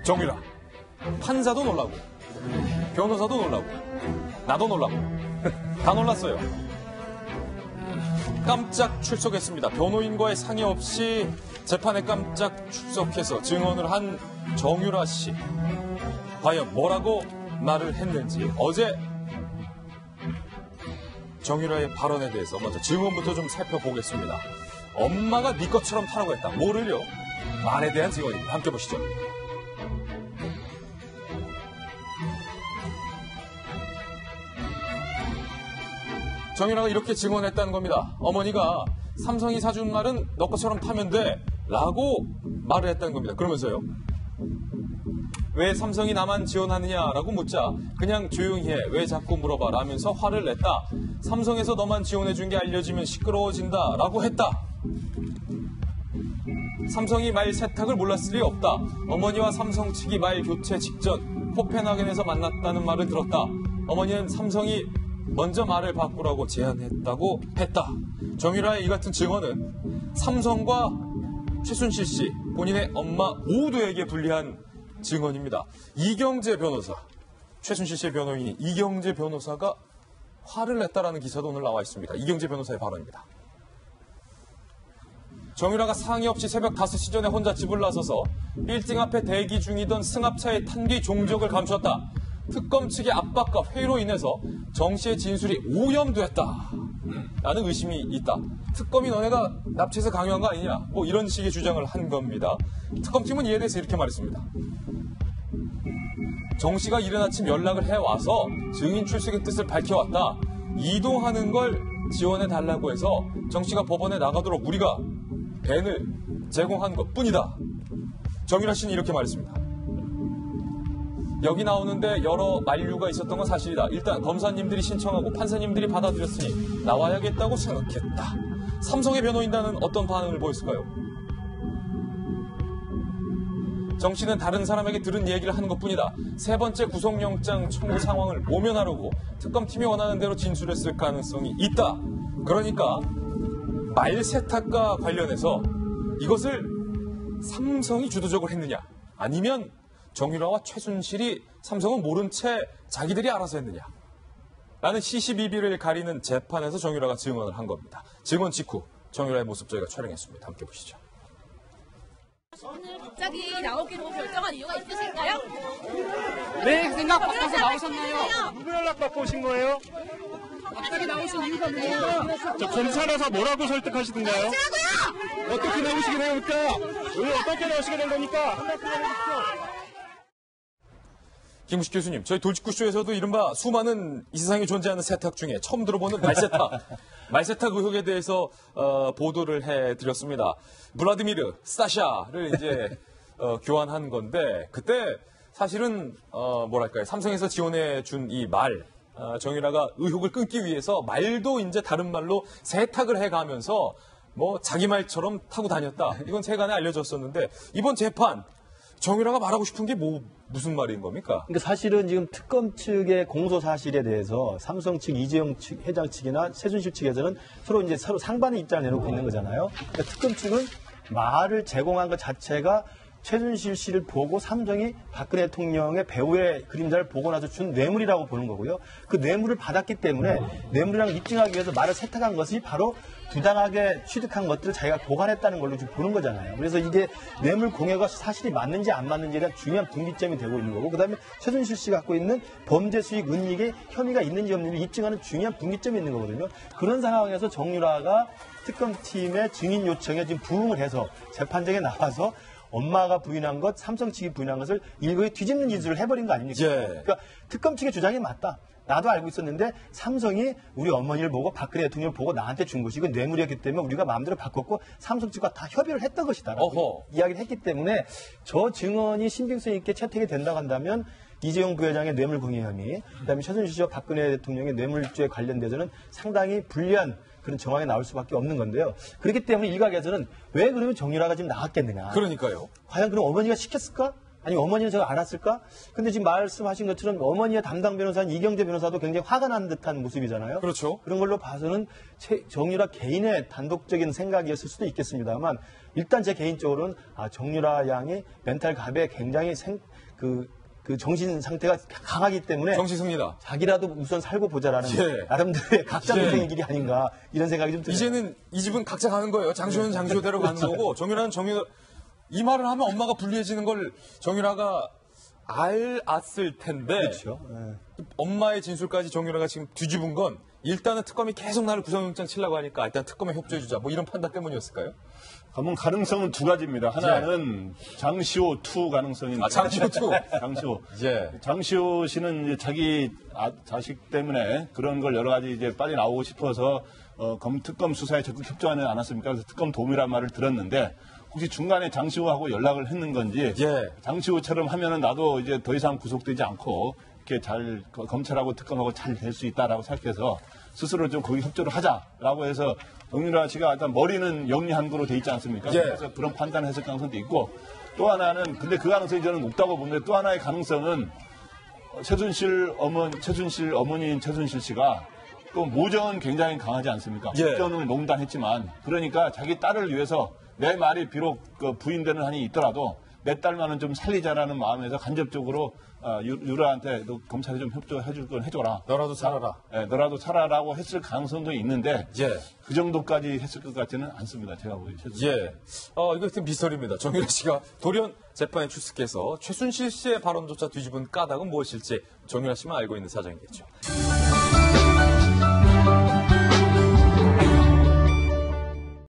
정유라, 판사도 놀라고 변호사도 놀라고 나도 놀라고 다 놀랐어요. 깜짝 출석했습니다. 변호인과의 상의 없이 재판에 깜짝 출석해서 증언을 한 정유라 씨. 과연 뭐라고 말을 했는지 어제 정유라의 발언에 대해서 먼저 증언부터 좀 살펴보겠습니다. 엄마가 네 것처럼 타라고 했다. 뭐를요? 말에 대한 증언입니다. 함께 보시죠. 정유라가 이렇게 증언했다는 겁니다. 어머니가 삼성이 사준 말은 너 것처럼 타면 돼 라고 말을 했다는 겁니다. 그러면서요. 왜 삼성이 나만 지원하느냐라고 묻자 그냥 조용히 해. 왜 자꾸 물어봐 라면서 화를 냈다. 삼성에서 너만 지원해준 게 알려지면 시끄러워진다 라고 했다. 삼성이 말 세탁을 몰랐을 리 없다. 어머니와 삼성 측이 말 교체 직전 코펜하겐에서 만났다는 말을 들었다. 어머니는 삼성이 먼저 말을 바꾸라고 제안했다고 했다. 정유라의 이 같은 증언은 삼성과 최순실 씨, 본인의 엄마 모두에게 불리한 증언입니다. 이경재 변호사, 최순실 씨의 변호인이 이경재 변호사가 화를 냈다라는 기사도 오늘 나와 있습니다. 이경재 변호사의 발언입니다. 정유라가 상의 없이 새벽 5시 전에 혼자 집을 나서서 빌딩 앞에 대기 중이던 승합차에 탄 뒤 종적을 감추었다. 특검 측의 압박과 회의로 인해서 정 씨의 진술이 오염됐다. 라는 의심이 있다. 특검이 너네가 납치해서 강요한 거 아니냐. 뭐 이런 식의 주장을 한 겁니다. 특검팀은 이에 대해서 이렇게 말했습니다. 정 씨가 이른 아침 연락을 해와서 증인 출석의 뜻을 밝혀왔다. 이동하는 걸 지원해달라고 해서 정 씨가 법원에 나가도록 우리가 밴을 제공한 것뿐이다. 정유라 씨는 이렇게 말했습니다. 여기 나오는데 여러 만류가 있었던 건 사실이다. 일단 검사님들이 신청하고 판사님들이 받아들였으니 나와야겠다고 생각했다. 삼성의 변호인단은 어떤 반응을 보였을까요? 정 씨는 다른 사람에게 들은 얘기를 하는 것뿐이다. 세 번째 구속영장 청구 상황을 모면하려고 특검팀이 원하는 대로 진술했을 가능성이 있다. 그러니까 말 세탁과 관련해서 이것을 삼성이 주도적으로 했느냐 아니면 정유라와 최순실이 삼성은 모른 채 자기들이 알아서 했느냐 라는 시시비비를 가리는 재판에서 정유라가 증언을 한 겁니다. 증언 직후 정유라의 모습 저희가 촬영했습니다. 함께 보시죠. 오늘 갑자기 나오기로 결정한 이유가 있으실까요? 왜 생각 바꿔서 나오셨나요? 누구 연락 받고 오신 거예요? 갑자기 나오신 이유가 뭐예요? 저 검사라서 뭐라고 설득하시던가요? 어떻게 나오시게 됩니까? 왜 어떻게 나오시게 된 겁니까? 한 말씀 해주십시오. 김우식 교수님, 저희 돌직구쇼에서도 이른바 수많은 이 세상에 존재하는 세탁 중에 처음 들어보는 말세탁, 말세탁 의혹에 대해서 보도를 해드렸습니다. 블라디미르, 스타샤를 이제 교환한 건데 그때 사실은 뭐랄까요, 삼성에서 지원해준 이 말, 정유라가 의혹을 끊기 위해서 말도 이제 다른 말로 세탁을 해가면서 뭐 자기 말처럼 타고 다녔다. 이건 세간에 알려졌었는데 이번 재판 정유라가 말하고 싶은 게 무슨 말인 겁니까? 그러니까 사실은 지금 특검 측의 공소 사실에 대해서 삼성 측, 이재용 측, 회장 측이나 최순실 측에서는 서로 상반의 입장을 내놓고 있는 거잖아요. 그러니까 특검 측은 말을 제공한 것 자체가 최순실 씨를 보고 삼성이 박근혜 대통령의 배후의 그림자를 보고 나서 준 뇌물이라고 보는 거고요. 그 뇌물을 받았기 때문에 뇌물이라는 입증하기 위해서 말을 세탁한 것이 바로 부당하게 취득한 것들을 자기가 보관했다는 걸로 지금 보는 거잖아요. 그래서 이게 뇌물 공여가 사실이 맞는지 안 맞는지에 대한 중요한 분기점이 되고 있는 거고, 그다음에 최순실 씨가 갖고 있는 범죄 수익 은닉에 혐의가 있는지 없는지 입증하는 중요한 분기점이 있는 거거든요. 그런 상황에서 정유라가 특검팀의 증인 요청에 지금 부응을 해서 재판장에 나와서 엄마가 부인한 것, 삼성 측이 부인한 것을 일거에 뒤집는 짓을 해버린 거 아닙니까? 예. 그러니까 특검 측의 주장이 맞다. 나도 알고 있었는데 삼성이 우리 어머니를 보고 박근혜 대통령을 보고 나한테 준 것이 이건 뇌물이었기 때문에 우리가 마음대로 바꿨고 삼성 측과 다 협의를 했던 것이다라고 이야기를 했기 때문에 저 증언이 신빙성 있게 채택이 된다고 한다면 이재용 부회장의 뇌물 공여 혐의, 그다음에 최순실 씨와 박근혜 대통령의 뇌물죄에 관련돼서는 상당히 불리한 그런 정황이 나올 수밖에 없는 건데요. 그렇기 때문에 일각에서는 왜 그러면 정유라가 지금 나왔겠느냐. 그러니까요. 과연 그럼 어머니가 시켰을까? 아니 어머니는 저거 알았을까? 근데 지금 말씀하신 것처럼 어머니의 담당 변호사인 이경재 변호사도 굉장히 화가 난 듯한 모습이잖아요. 그렇죠. 그런 걸로 봐서는 정유라 개인의 단독적인 생각이었을 수도 있겠습니다만 일단 제 개인적으로는 정유라 양이 멘탈 갑에 굉장히 그 정신 상태가 강하기 때문에 정치승리다. 자기라도 우선 살고 보자라는 예. 나름대로의 각자 예. 인생의 길이 아닌가 이런 생각이 좀 들어요. 이제는 이 집은 각자 가는 거예요. 장시호는 장시호대로 가는 거고 정유라는 정유라. 이 말을 하면 엄마가 불리해지는 걸 정유라가 알았을 텐데 그렇죠. 예. 엄마의 진술까지 정유라가 지금 뒤집은 건 일단은 특검이 계속 나를 구속영장 치려고 하니까 일단 특검에 협조해주자 뭐 이런 판단 때문이었을까요? 그러면 가능성은 두 가지입니다. 하나는 장시호 2 가능성입니다. 장시호 2. 장시호. 예. 장시호 씨는 이제 자기 자식 때문에 그런 걸 여러 가지 이제 빨리 나오고 싶어서 특검 수사에 적극 협조하지 않았습니까? 그래서 특검 도움이란 말을 들었는데 혹시 중간에 장시호하고 연락을 했는 건지 예. 장시호처럼 하면은 나도 이제 더 이상 구속되지 않고 이렇게 잘 검찰하고 특검하고 잘 될 수 있다라고 생각해서 스스로 좀 거기 협조를 하자라고 해서 정유라 씨가 일단 머리는 영리한 거로 돼 있지 않습니까? 예. 그래서 그런 판단했을 가능성도 있고 또 하나는 근데 그 가능성이 저는 높다고 보는데 또 하나의 가능성은 최순실 어머니인 최순실 씨가 또 모정은 굉장히 강하지 않습니까? 예. 국정을 농단했지만 그러니까 자기 딸을 위해서 내 말이 비록 부인되는 한이 있더라도 내 딸만은 좀 살리자라는 마음에서 간접적으로 유라한테 너 검찰이 좀 협조해줄 건 해줘라. 너라도 살아라. 네, 너라도 살아라고 했을 가능성도 있는데 예. 그 정도까지 했을 것 같지는 않습니다. 제가 보기에. 예. 이거 하여튼 미스터리입니다. 정유라 씨가 돌연 재판에 출석해서 최순실 씨의 발언조차 뒤집은 까닭은 무엇일지 정유라 씨만 알고 있는 사정이겠죠.